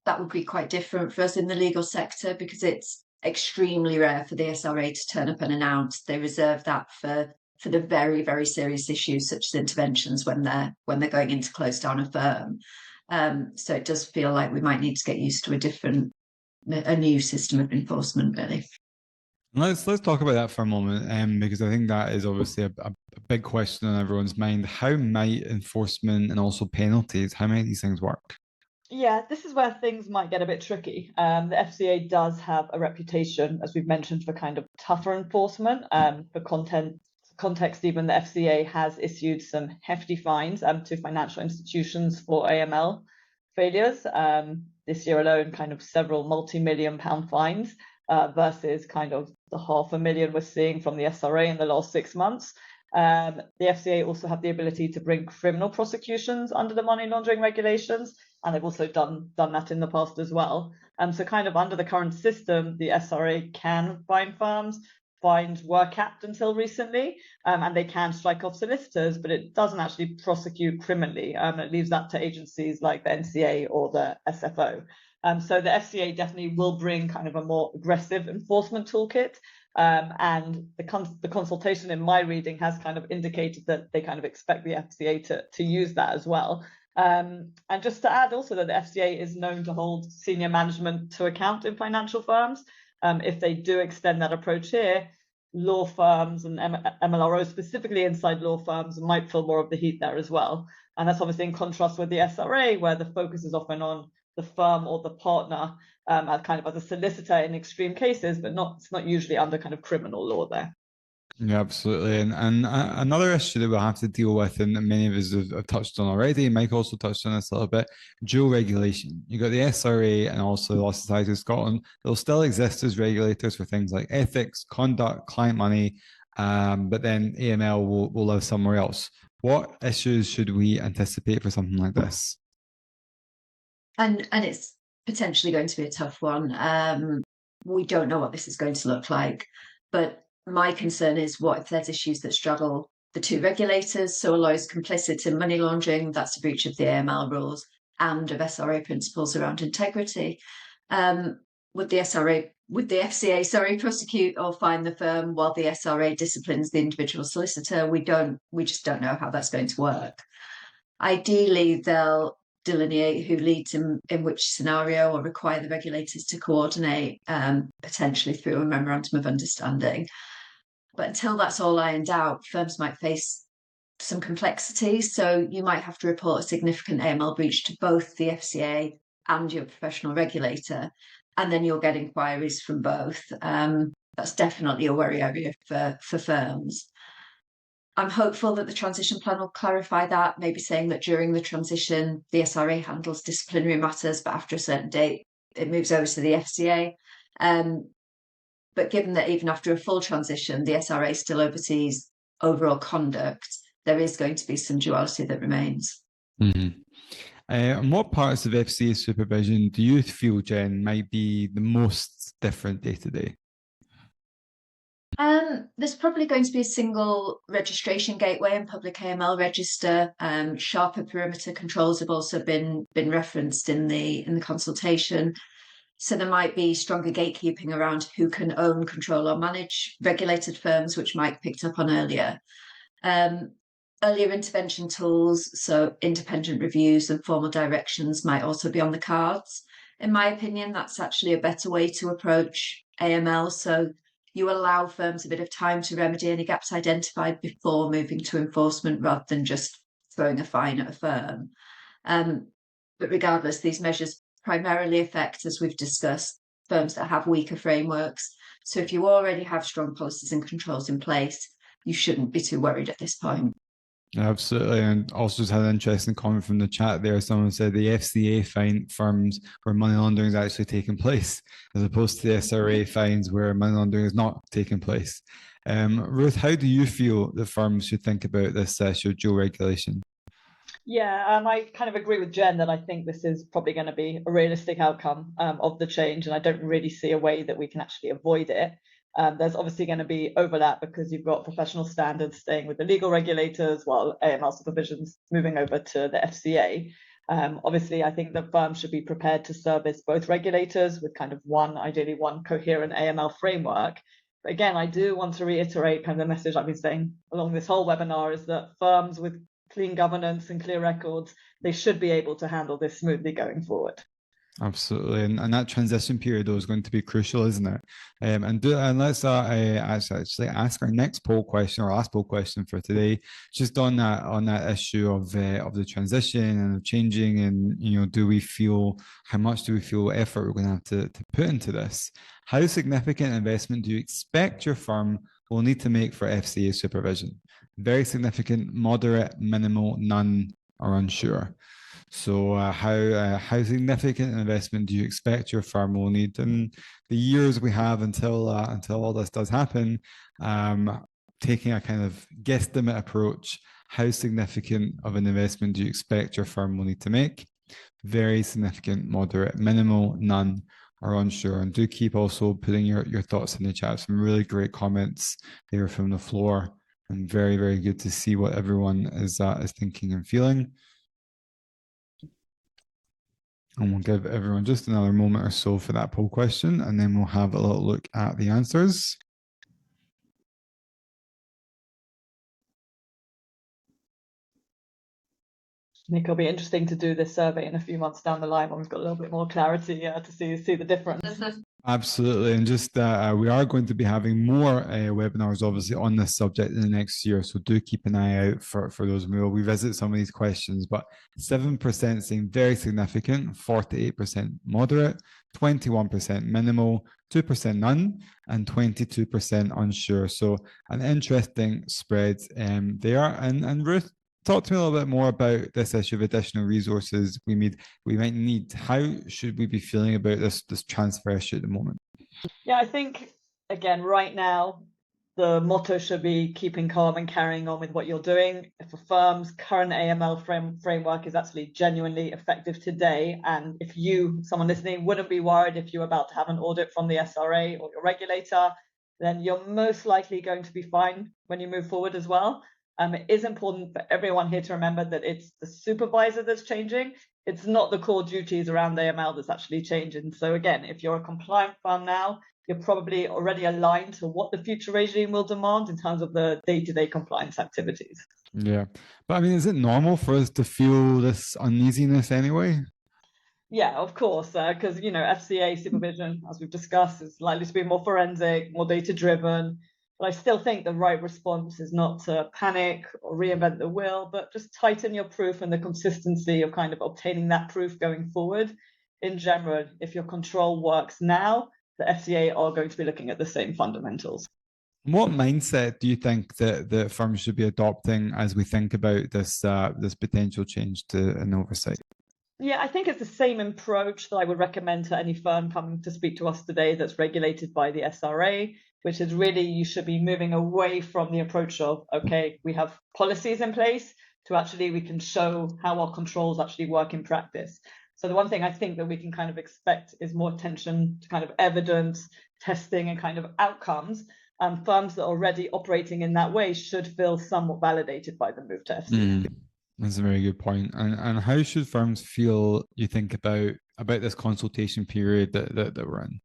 C: that would be quite different for us in the legal sector because it's extremely rare for the SRA to turn up unannounced. They reserve that for the very, very serious issues such as interventions when they're going in to close down a firm. So it does feel like we might need to get used to a new system of enforcement, really.
A: Let's talk about that for a moment, because I think that is obviously a big question on everyone's mind. How might enforcement and also penalties, how might these things work?
B: Yeah, this is where things might get a bit tricky. The FCA does have a reputation, as we've mentioned, for kind of tougher enforcement. For context, even the FCA has issued some hefty fines to financial institutions for AML failures. This year alone, kind of several multi-million-pound fines versus kind of the $500,000 we're seeing from the SRA in the last 6 months. The FCA also have the ability to bring criminal prosecutions under the money laundering regulations, and they've also done that in the past as well. So kind of under the current system, the SRA can fine firms. Fines were capped until recently, and they can strike off solicitors, but it doesn't actually prosecute criminally. It leaves that to agencies like the NCA or the SFO. So the FCA definitely will bring kind of a more aggressive enforcement toolkit. And the consultation in my reading has kind of indicated that they kind of expect the FCA to use that as well. And just to add also that the FCA is known to hold senior management to account in financial firms. If they do extend that approach here, law firms and MLROs, specifically inside law firms, might feel more of the heat there as well. And that's obviously in contrast with the SRA, where the focus is often on the firm or the partner kind of as a solicitor in extreme cases, but it's not usually under kind of criminal law there.
A: Yeah, absolutely. And another issue that we'll have to deal with, and many of us have touched on already, Mike also touched on this a little bit, dual regulation. You've got the SRA and also the Law Society of Scotland. They'll still exist as regulators for things like ethics, conduct, client money, but then AML will live somewhere else. What issues should we anticipate for something like this?
C: And it's potentially going to be a tough one. We don't know what this is going to look like, but my concern is what if there's issues that straddle the two regulators? So a lawyer's complicit in money laundering, that's a breach of the AML rules and of SRA principles around integrity. Would the FCA, prosecute or fine the firm while the SRA disciplines the individual solicitor? We just don't know how that's going to work. Ideally, they'll delineate who leads in which scenario or require the regulators to coordinate, potentially through a memorandum of understanding. But until that's all ironed out, firms might face some complexity. So you might have to report a significant AML breach to both the FCA and your professional regulator, and then you'll get inquiries from both. That's definitely a worry area for firms. I'm hopeful that the transition plan will clarify that, maybe saying that during the transition, the SRA handles disciplinary matters, but after a certain date, it moves over to the FCA. But given that even after a full transition, the SRA still oversees overall conduct, there is going to be some duality that remains.
A: Mm-hmm. And what parts of FCA supervision do you feel, Jen, might be the most different day to day?
C: There's probably going to be a single registration gateway and public AML register. Sharper perimeter controls have also been referenced in the consultation. So there might be stronger gatekeeping around who can own, control or manage regulated firms, which Mike picked up on earlier. Earlier intervention tools, so independent reviews and formal directions might also be on the cards. In my opinion, that's actually a better way to approach AML. So you allow firms a bit of time to remedy any gaps identified before moving to enforcement rather than just throwing a fine at a firm. But regardless, these measures primarily affect, as we've discussed, firms that have weaker frameworks. So if you already have strong policies and controls in place, you shouldn't be too worried at this point.
A: Absolutely. And also just had an interesting comment from the chat there. Someone said the FCA fine firms where money laundering is actually taking place, as opposed to the SRA fines where money laundering is not taking place. Ruth, how do you feel the firms should think about this dual regulation?
B: Yeah, I kind of agree with Jen that I think this is probably going to be a realistic outcome of the change, and I don't really see a way that we can actually avoid it. There's obviously going to be overlap because you've got professional standards staying with the legal regulators while AML supervision's moving over to the FCA. Obviously, I think the firm should be prepared to service both regulators with kind of ideally one coherent AML framework. But again, I do want to reiterate kind of the message I've been saying along this whole webinar is that firms with clean governance and clear records, they should be able to handle this smoothly going forward.
A: Absolutely, and that transition period though is going to be crucial, isn't it? And let's actually ask our next poll question, or last poll question for today, just on that issue of the transition and of changing, and how much do we feel effort we're going to have to put into this? How significant investment do you expect your firm will need to make for FCA supervision? Very significant, moderate, minimal, none, or unsure. So how significant an investment do you expect your firm will need in the years we have until all this does happen? Taking a kind of guesstimate approach, how significant of an investment do you expect your firm will need to make? Very significant, moderate, minimal, none, or unsure. And do keep also putting your thoughts in the chat. Some really great comments there from the floor, and very, very good to see what everyone is thinking and feeling. And we'll give everyone just another moment or so for that poll question, and then we'll have a little look at the answers.
B: I think it'll be interesting to do this survey in a few months down the line when we've got a little bit more clarity to see the difference.
A: Absolutely. And just we are going to be having more webinars, obviously, on this subject in the next year. So do keep an eye out for those. We will revisit some of these questions, but 7% seem very significant, 48% moderate, 21% minimal, 2% none, and 22% unsure. So an interesting spread there. And Ruth, talk to me a little bit more about this issue of additional resources we might need. How should we be feeling about this transfer issue at the moment?
B: Yeah, I think, again, right now, the motto should be keeping calm and carrying on with what you're doing. If a firm's current AML framework is actually genuinely effective today, and if someone listening, wouldn't be worried if you're about to have an audit from the SRA or your regulator, then you're most likely going to be fine when you move forward as well. It is important for everyone here to remember that it's the supervisor that's changing. It's not the core duties around AML that's actually changing. So again, if you're a compliant firm now, you're probably already aligned to what the future regime will demand in terms of the day-to-day compliance activities.
A: Yeah, but I mean, is it normal for us to feel this uneasiness anyway?
B: Yeah, of course, because FCA supervision, as we've discussed, is likely to be more forensic, more data-driven. But I still think the right response is not to panic or reinvent the wheel, but just tighten your proof and the consistency of kind of obtaining that proof going forward. In general, if your control works now, the FCA are going to be looking at the same fundamentals.
A: What mindset do you think that the firms should be adopting as we think about this potential change to an oversight?
B: Yeah, I think it's the same approach that I would recommend to any firm coming to speak to us today that's regulated by the SRA, which is really you should be moving away from the approach of, okay, we have policies in place to actually we can show how our controls actually work in practice. So the one thing I think that we can kind of expect is more attention to kind of evidence, testing, and kind of outcomes. Firms that are already operating in that way should feel somewhat validated by the move to FCA.
A: That's a very good point. And how should firms feel, you think, about this consultation period that we're in?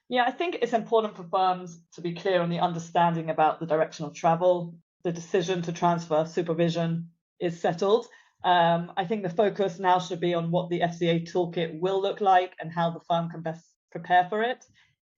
B: Yeah, I think it's important for firms to be clear on the understanding about the direction of travel. The decision to transfer supervision is settled. I think the focus now should be on what the FCA toolkit will look like and how the firm can best prepare for it.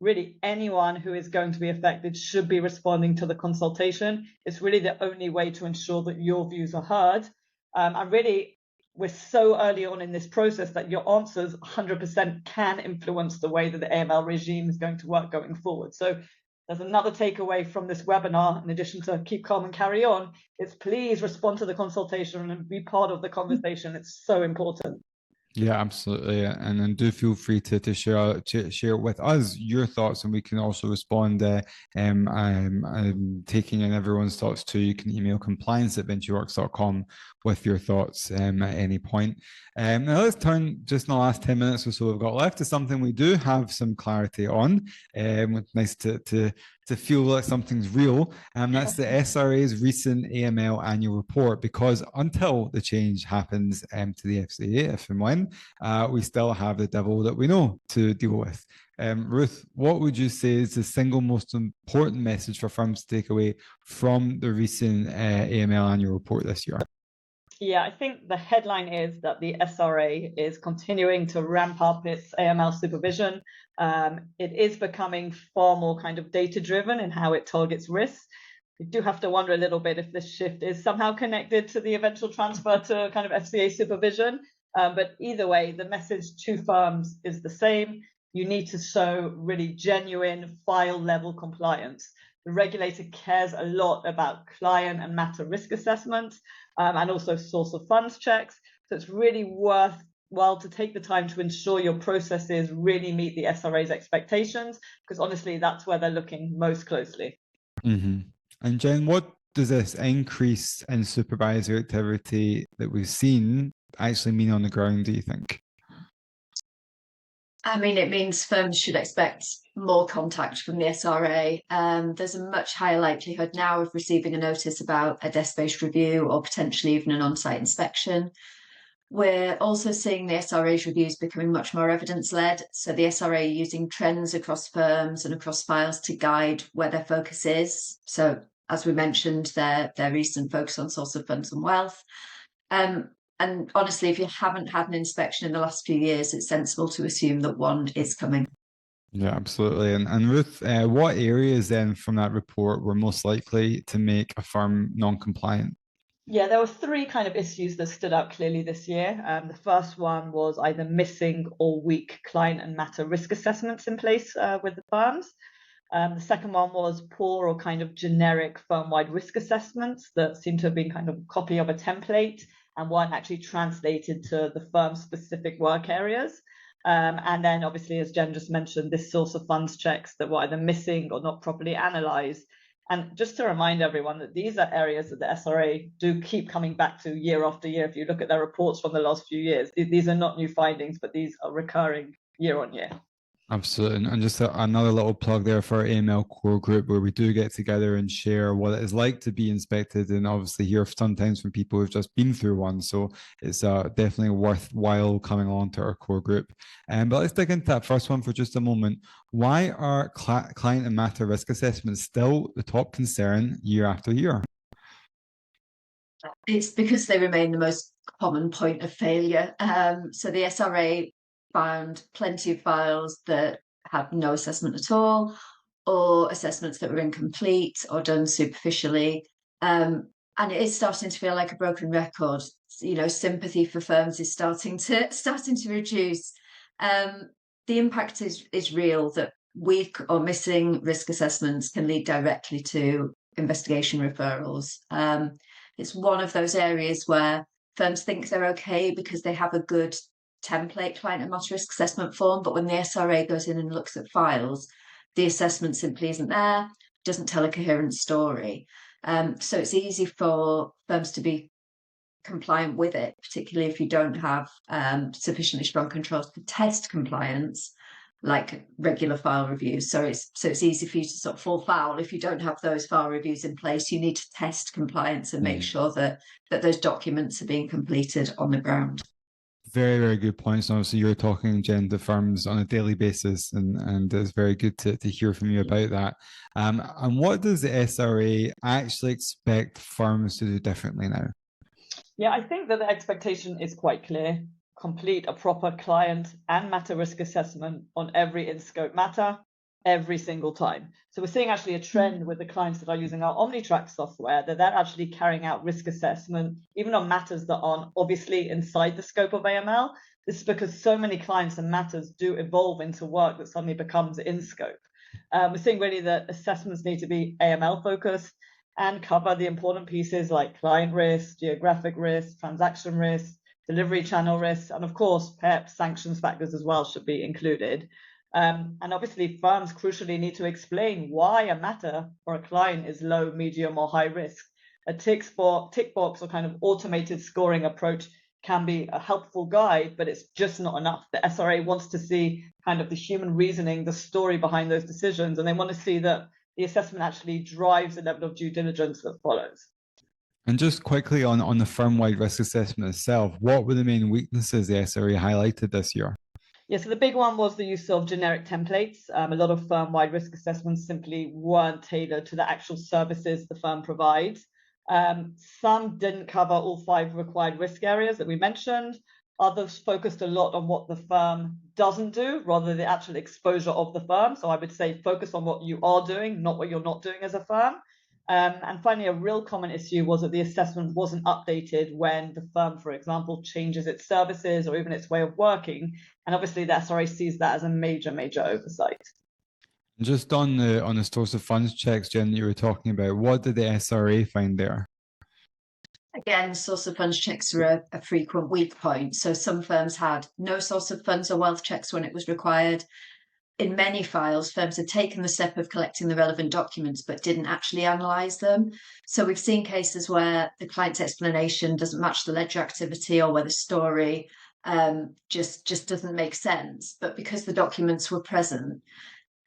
B: Really, anyone who is going to be affected should be responding to the consultation. It's really the only way to ensure that your views are heard. And really, we're so early on in this process that your answers 100% can influence the way that the AML regime is going to work going forward. So there's another takeaway from this webinar, in addition to keep calm and carry on, is please respond to the consultation and be part of the conversation. It's so important.
A: Yeah, absolutely. And then do feel free to share with us your thoughts, and we can also respond. I'm taking in everyone's thoughts too. You can email compliance@VinciWorks.com with your thoughts at any point. Now let's turn, just in the last 10 minutes or so we've got left, to something we do have some clarity on. It's nice to feel like something's real, and that's the SRA's recent AML annual report, because until the change happens to the FCA, if and when, we still have the devil that we know to deal with. Ruth, what would you say is the single most important message for firms to take away from the recent AML annual report this year?
B: Yeah, I think the headline is that the SRA is continuing to ramp up its AML supervision. It is becoming far more kind of data-driven in how it targets risks. We do have to wonder a little bit if this shift is somehow connected to the eventual transfer to kind of FCA supervision. But either way, the message to firms is the same. You need to show really genuine file-level compliance. The regulator cares a lot about client and matter risk assessment, and also source of funds checks. So it's really worthwhile to take the time to ensure your processes really meet the SRA's expectations, because honestly, that's where they're looking most closely.
A: Mm-hmm. And Jen, what does this increase in supervisor activity that we've seen actually mean on the ground, do you think?
C: I mean, it means firms should expect more contact from the SRA. There's a much higher likelihood now of receiving a notice about a desk-based review or potentially even an on-site inspection. We're also seeing the SRA's reviews becoming much more evidence-led. So the SRA using trends across firms and across files to guide where their focus is. So as we mentioned, their recent focus on source of funds and wealth. And honestly, if you haven't had an inspection in the last few years, it's sensible to assume that one is coming.
A: Yeah, absolutely. And Ruth, what areas then from that report were most likely to make a firm non-compliant?
B: Yeah, there were three kind of issues that stood out clearly this year. The first one was either missing or weak client and matter risk assessments in place with the firms. The second one was poor or kind of generic firm-wide risk assessments that seem to have been kind of a copy of a template and weren't actually translated to the firm's specific work areas. And then obviously, as Jen just mentioned, this source of funds checks that were either missing or not properly analysed. And just to remind everyone that these are areas that the SRA do keep coming back to year after year. If you look at their reports from the last few years, these are not new findings, but these are recurring year on year.
A: Absolutely. And just another little plug there for our AML core group, where we do get together and share what it is like to be inspected, and obviously hear sometimes from people who've just been through one. So it's definitely worthwhile coming along to our core group. But let's dig into that first one for just a moment. Why are client and matter risk assessments still the top concern year after year?
C: It's because they remain the most common point of failure. So the SRA found plenty of files that had no assessment at all, or assessments that were incomplete or done superficially. And it is starting to feel like a broken record. You know, sympathy for firms is starting to reduce. The impact is real, that weak or missing risk assessments can lead directly to investigation referrals. It's one of those areas where firms think they're okay because they have a good template client and matter risk assessment form, but when the SRA goes in and looks at files, the assessment simply isn't there, doesn't tell a coherent story. So it's easy for firms to be compliant with it, particularly if you don't have sufficiently strong controls to test compliance, like regular file reviews. So it's easy for you to sort of fall foul if you don't have those file reviews in place. You need to test compliance and make sure that those documents are being completed on the ground.
A: Very, very good points. And obviously, you're talking, Jen, to firms on a daily basis, and it's very good to hear from you about that. And what does the SRA actually expect firms to do differently now?
B: Yeah, I think that the expectation is quite clear. Complete a proper client and matter risk assessment on every in-scope matter every single time. So we're seeing actually a trend with the clients that are using our OmniTrack software, that they're actually carrying out risk assessment, even on matters that aren't obviously inside the scope of AML. This is because so many clients and matters do evolve into work that suddenly becomes in scope. We're seeing really that assessments need to be AML focused and cover the important pieces like client risk, geographic risk, transaction risk, delivery channel risk, and of course, PEP sanctions factors as well should be included. And obviously, firms crucially need to explain why a matter or a client is low, medium, or high risk. A tick box or kind of automated scoring approach can be a helpful guide, but it's just not enough. The SRA wants to see kind of the human reasoning, the story behind those decisions, and they want to see that the assessment actually drives the level of due diligence that follows.
A: And just quickly on the firm-wide risk assessment itself, what were the main weaknesses the SRA highlighted this year?
B: Yeah, so the big one was the use of generic templates. A lot of firm-wide risk assessments simply weren't tailored to the actual services the firm provides. Some didn't cover all 5 required risk areas that we mentioned. Others focused a lot on what the firm doesn't do rather than the actual exposure of the firm. So I would say focus on what you are doing, not what you're not doing as a firm. And finally, a real common issue was that the assessment wasn't updated when the firm, for example, changes its services or even its way of working. And obviously, the SRA sees that as a major, major oversight.
A: Just on the source of funds checks, Jen, that you were talking about, what did the SRA find there?
C: Again, source of funds checks are a frequent weak point. So some firms had no source of funds or wealth checks when it was required. In many files, firms had taken the step of collecting the relevant documents but didn't actually analyse them. So we've seen cases where the client's explanation doesn't match the ledger activity or where the story just doesn't make sense. But because the documents were present,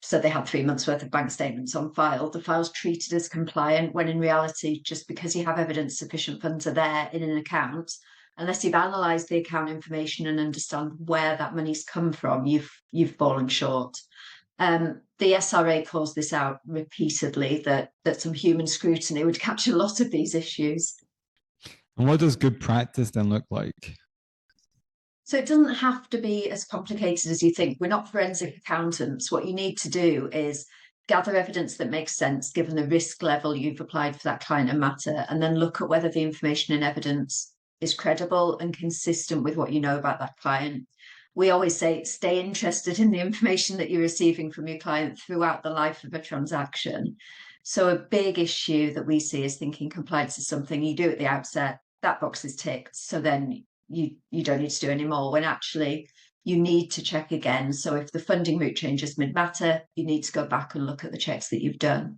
C: so they had 3 months worth of bank statements on file, the file's treated as compliant when in reality, just because you have evidence sufficient funds are there in an account, unless you've analysed the account information and understand where that money's come from, you've fallen short. The SRA calls this out repeatedly, that some human scrutiny would catch a lot of these issues.
A: And what does good practice then look like?
C: So it doesn't have to be as complicated as you think. We're not forensic accountants. What you need to do is gather evidence that makes sense given the risk level you've applied for that client and matter, and then look at whether the information and evidence is credible and consistent with what you know about that client. We always say stay interested in the information that you're receiving from your client throughout the life of a transaction. So a big issue that we see is thinking compliance is something you do at the outset, that box is ticked, so then you don't need to do any more, when actually you need to check again. So if the funding route changes mid-matter, you need to go back and look at the checks that you've done.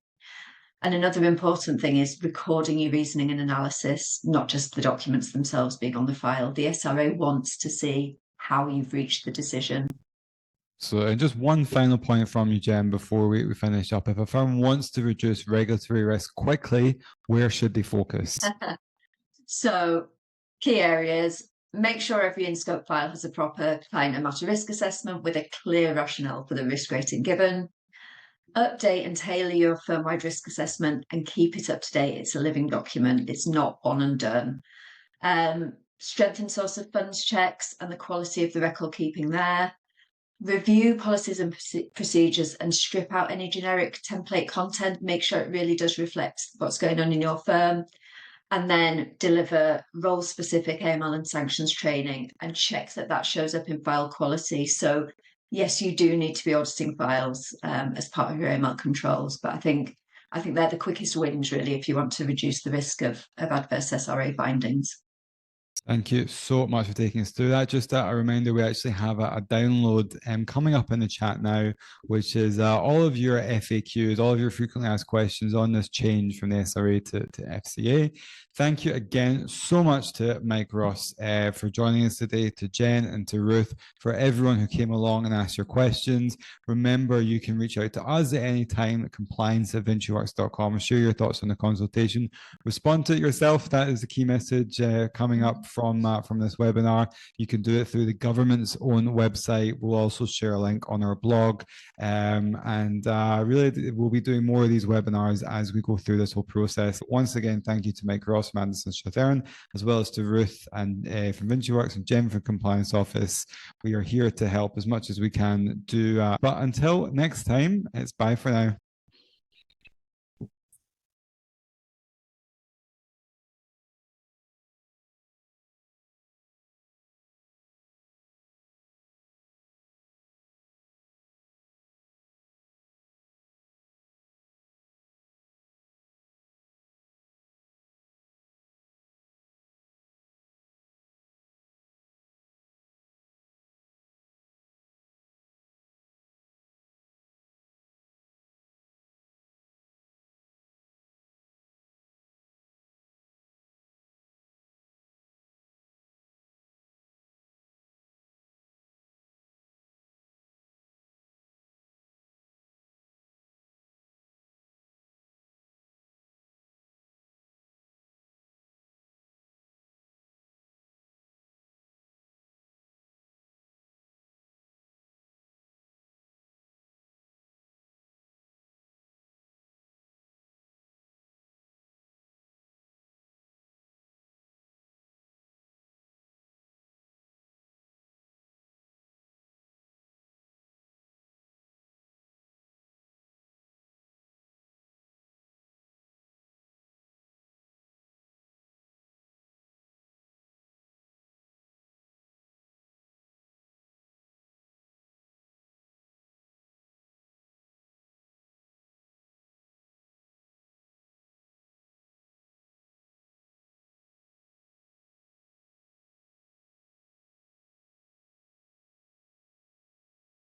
C: And another important thing is recording your reasoning and analysis, not just the documents themselves being on the file. The SRA wants to see how you've reached the decision.
A: So, and just one final point from you, Jen, before we finish up. If a firm wants to reduce regulatory risk quickly, where should they focus?
C: So, key areas: make sure every in-scope file has a proper client and matter risk assessment with a clear rationale for the risk rating given. Update and tailor your firm-wide risk assessment and keep it up to date. It's a living document. It's not one and done. Strengthen source of funds checks and the quality of the record keeping there. Review policies and procedures and strip out any generic template content. Make sure it really does reflect what's going on in your firm. And then deliver role-specific AML and sanctions training and check that shows up in file quality. So yes, you do need to be auditing files as part of your AML controls, but I think they're the quickest wins really if you want to reduce the risk of adverse SRA findings.
A: Thank you so much for taking us through that. Just a reminder, we actually have a download coming up in the chat now, which is all of your FAQs, all of your frequently asked questions on this change from the SRA to FCA. Thank you again so much to Mike Ross for joining us today, to Jen and to Ruth, for everyone who came along and asked your questions. Remember, you can reach out to us at any time at compliance@vinciworks.com and share your thoughts on the consultation. Respond to it yourself. That is the key message coming up from this webinar. You can do it through the government's own website. We'll also share a link on our blog. Really, we'll be doing more of these webinars as we go through this whole process. Once again, thank you to Mike Ross from Anderson Strathern, as well as to Ruth and from VinciWorks and Jen from Compliance Office. We are here to help as much as we can do. But until next time, it's bye for now.